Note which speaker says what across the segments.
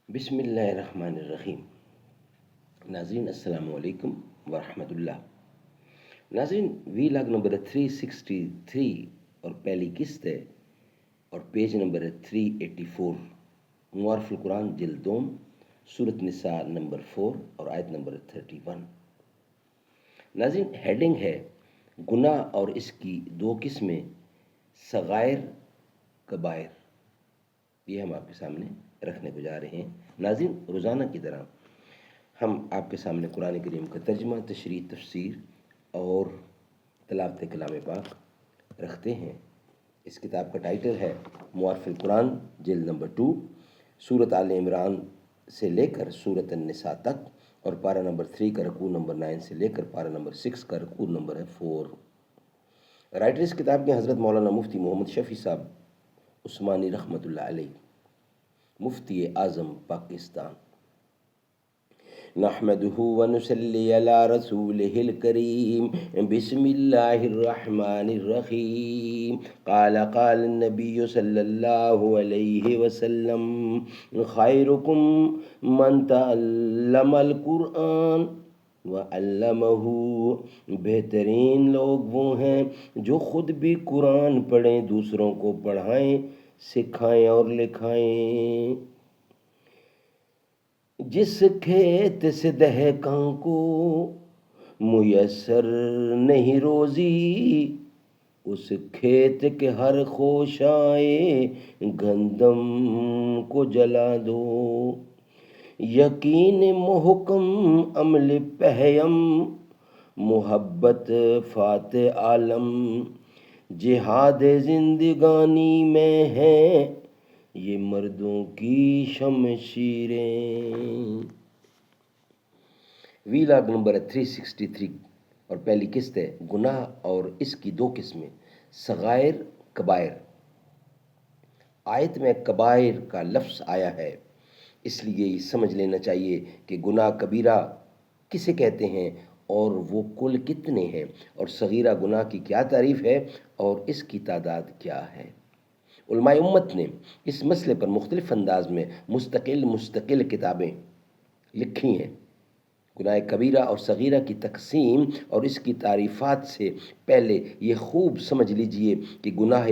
Speaker 1: بسم اللہ الرحمن الرحیم۔ ناظرین السلام علیکم ورحمۃ اللہ۔ ناظرین وی لاگ نمبر 363 اور پہلی قسط ہے اور پیج نمبر 384، معارف القرآن جلد دوم، سورۃ نساء نمبر 4 اور آیت نمبر 31۔ ناظرین ہیڈنگ ہے گناہ اور اس کی دو قسمیں، صغائر کبائر۔ یہ ہم آپ کے سامنے رکھنے کو جا رہے ہیں۔ ناظرین روزانہ کی طرح ہم آپ کے سامنے قرآن کریم کا ترجمہ، تشریح، تفسیر اور تلاوت کلام پاک رکھتے ہیں۔ اس کتاب کا ٹائٹل ہے معارف القرآن جلد نمبر 2، سورۃ آل عمران سے لے کر سورۃ النساء تک، اور پارہ نمبر 3 کا رکوع نمبر 9 سے لے کر پارہ نمبر 6 کا رکوع نمبر ہے 4۔ رائٹر اس کتاب کے حضرت مولانا مفتی محمد شفیع صاحب عثمانی رحمۃ اللہ علیہ، مفتی اعظم پاکستان۔ نحمده ونصلی علی رسولہ الکریم، بسم اللہ الرحمن الرحیم۔ قال النبی صلی اللہ علیہ وسلم، خیرکم من تعلم القرآن وعلمہ۔ بہترین لوگ وہ ہیں جو خود بھی قرآن پڑھیں، دوسروں کو پڑھائیں، سکھائیں اور لکھائیں۔ جس کھیت سے دہقاں کو میسر نہیں روزی، اس کھیت کے ہر خوشائے گندم کو جلا دو۔ یقین محکم عمل پہیم، محبت فاتح عالم۔ جہاد زندگانی میں ہے یہ مردوں کی شمشیریں۔ وی لاگ نمبر 363 اور پہلی قسط ہے گناہ اور اس کی دو قسمیں، صغائر کبائر۔ آیت میں کبائر کا لفظ آیا ہے، اس لیے یہ سمجھ لینا چاہیے کہ گناہ کبیرہ کسے کہتے ہیں اور وہ کل کتنے ہیں، اور صغیرہ گناہ کی کیا تعریف ہے اور اس کی تعداد کیا ہے۔ علماء امت نے اس مسئلے پر مختلف انداز میں مستقل کتابیں لکھی ہیں۔ گناہ کبیرہ اور صغیرہ کی تقسیم اور اس کی تعریفات سے پہلے یہ خوب سمجھ لیجئے کہ گناہ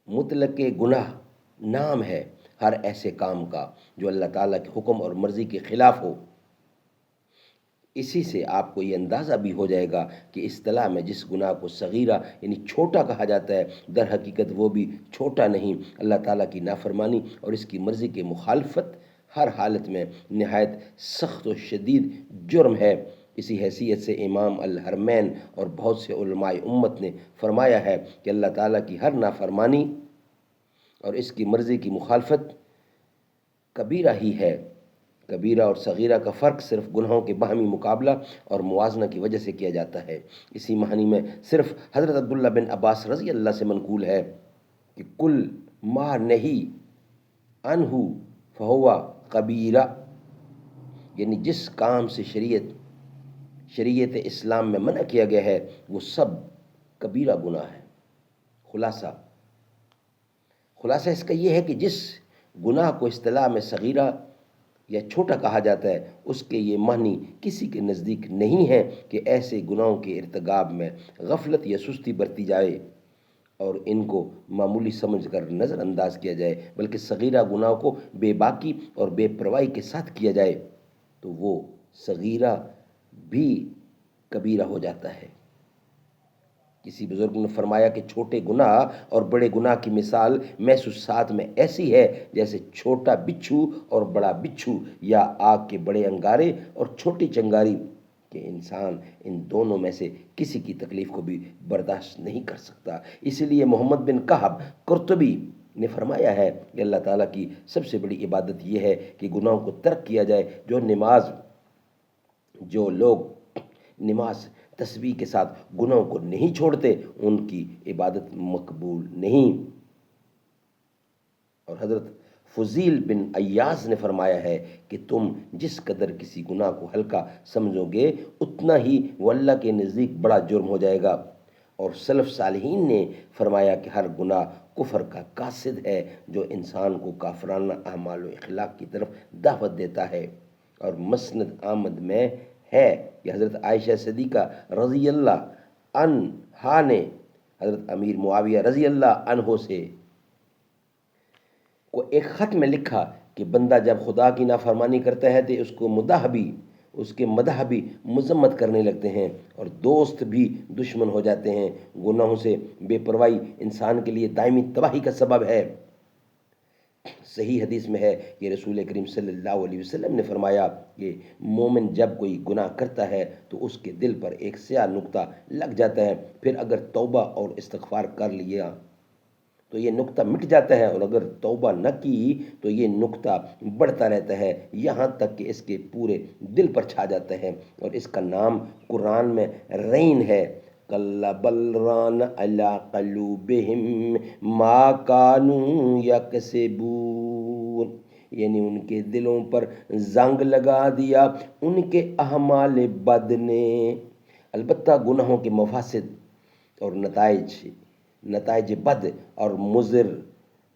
Speaker 1: مطلق گناہ نام ہے ہر ایسے کام کا جو اللہ تعالیٰ کے حکم اور مرضی کے خلاف ہو۔ اسی سے آپ کو یہ اندازہ بھی ہو جائے گا کہ اصطلاح میں جس گناہ کو صغیرہ یعنی چھوٹا کہا جاتا ہے، در حقیقت وہ بھی چھوٹا نہیں، اللہ تعالیٰ کی نافرمانی اور اس کی مرضی کے مخالفت ہر حالت میں نہایت سخت و شدید جرم ہے۔ اسی حیثیت سے امام الحرمین اور بہت سے علماء امت نے فرمایا ہے کہ اللہ تعالیٰ کی ہر نافرمانی اور اس کی مرضی کی مخالفت کبیرہ ہی ہے۔ کبیرہ اور صغیرہ کا فرق صرف گناہوں کے باہمی مقابلہ اور موازنہ کی وجہ سے کیا جاتا ہے۔ اسی معنی میں صرف حضرت عبداللہ بن عباس رضی اللہ سے منقول ہے کہ کل ما نہی عنہ فہوا کبیرہ، یعنی جس کام سے شریعت اسلام میں منع کیا گیا ہے وہ سب کبیرہ گناہ ہے۔ خلاصہ اس کا یہ ہے کہ جس گناہ کو اصطلاح میں صغیرہ یا چھوٹا کہا جاتا ہے، اس کے یہ معنی کسی کے نزدیک نہیں ہے کہ ایسے گناہوں کے ارتکاب میں غفلت یا سستی برتی جائے اور ان کو معمولی سمجھ کر نظر انداز کیا جائے، بلکہ صغیرہ گناہ کو بے باکی اور بے پرواہی کے ساتھ کیا جائے تو وہ صغیرہ بھی کبیرہ ہو جاتا ہے۔ کسی بزرگ نے فرمایا کہ چھوٹے گناہ اور بڑے گناہ کی مثال محسوسات میں ایسی ہے جیسے چھوٹا بچھو اور بڑا بچھو، یا آگ کے بڑے انگارے اور چھوٹی چنگاری، کہ انسان ان دونوں میں سے کسی کی تکلیف کو بھی برداشت نہیں کر سکتا۔ اسی لیے محمد بن کعب قرطبی نے فرمایا ہے کہ اللہ تعالیٰ کی سب سے بڑی عبادت یہ ہے کہ گناہوں کو ترک کیا جائے۔ جو لوگ نماز تسبیح کے ساتھ گناہوں کو نہیں چھوڑتے ان کی عبادت مقبول نہیں۔ اور حضرت فضیل بن عیاض نے فرمایا ہے کہ تم جس قدر کسی گناہ کو ہلکا سمجھو گے اتنا ہی وہ اللہ کے نزدیک بڑا جرم ہو جائے گا۔ اور سلف صالحین نے فرمایا کہ ہر گناہ کفر کا قاصد ہے جو انسان کو کافرانہ اعمال و اخلاق کی طرف دعوت دیتا ہے۔ اور مسند احمد میں ہے کہ حضرت عائشہ صدیقہ رضی اللہ عنہا نے حضرت امیر معاویہ رضی اللہ عنہ سے کو ایک خط میں لکھا کہ بندہ جب خدا کی نافرمانی کرتا ہے تو اس کے مدح بھی مذمت کرنے لگتے ہیں اور دوست بھی دشمن ہو جاتے ہیں۔ گناہوں سے بے پرواہی انسان کے لیے دائمی تباہی کا سبب ہے۔ صحیح حدیث میں ہے کہ رسول کریم صلی اللہ علیہ وسلم نے فرمایا کہ مومن جب کوئی گناہ کرتا ہے تو اس کے دل پر ایک سیاہ نقطہ لگ جاتا ہے، پھر اگر توبہ اور استغفار کر لیا تو یہ نقطہ مٹ جاتا ہے، اور اگر توبہ نہ کی تو یہ نقطہ بڑھتا رہتا ہے یہاں تک کہ اس کے پورے دل پر چھا جاتا ہے، اور اس کا نام قرآن میں رین ہے۔ کَلَّا بَلْ رَانَ عَلَىٰ قُلُوبِهِم مَّا كَانُوا يَكْسِبُونَ، یعنی ان کے دلوں پر زنگ لگا دیا ان کے اعمال بد نے۔ البتہ گناہوں کے مفاسد اور نتائج بد اور مضر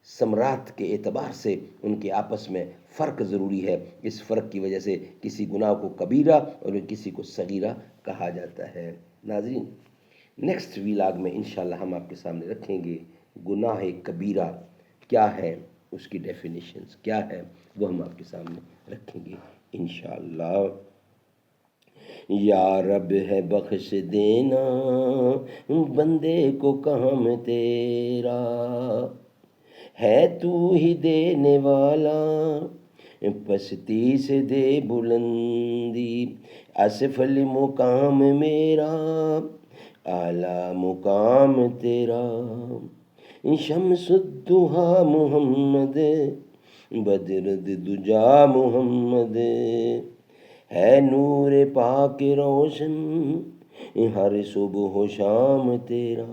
Speaker 1: ثمرات کے اعتبار سے ان کے آپس میں فرق ضروری ہے۔ اس فرق کی وجہ سے کسی گناہ کو کبیرہ اور کسی کو صغیرہ کہا جاتا ہے۔ ناظرین، نیکسٹ ویلاگ میں انشاءاللہ ہم آپ کے سامنے رکھیں گے گناہ کبیرہ کیا ہے، اس کی ڈیفینیشنز کیا ہے، وہ ہم آپ کے سامنے رکھیں گے انشاءاللہ۔ یا رب ہے بخش دینا بندے کو کام تیرا، ہے تو ہی دینے والا پستی سے دے بلندی، اسفل مقام میرا اعلیٰ مقام تیرا، شمس الضحیٰ محمد بدر دجا محمد، ہے نور پاک روشن ہر صبح و شام تیرا،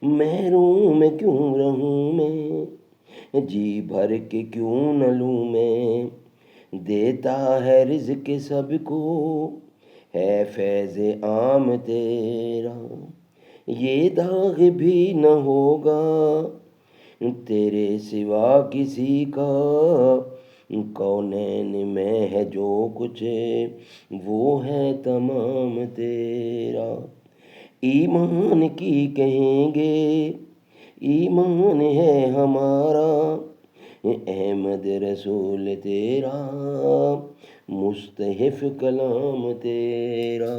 Speaker 1: محروم کیوں رہوں میں جی بھر کے کیوں نہ لوں میں، دیتا ہے رزق سب کو ہے فیض عام تیرا، یہ داغ بھی نہ ہوگا تیرے سوا کسی کا، کونین میں ہے جو کچھ وہ ہے تمام تیرا، ایمان کی کہیں گے ایمان ہے ہمارا، احمد رسول تیرا مستحف کلام تیرا۔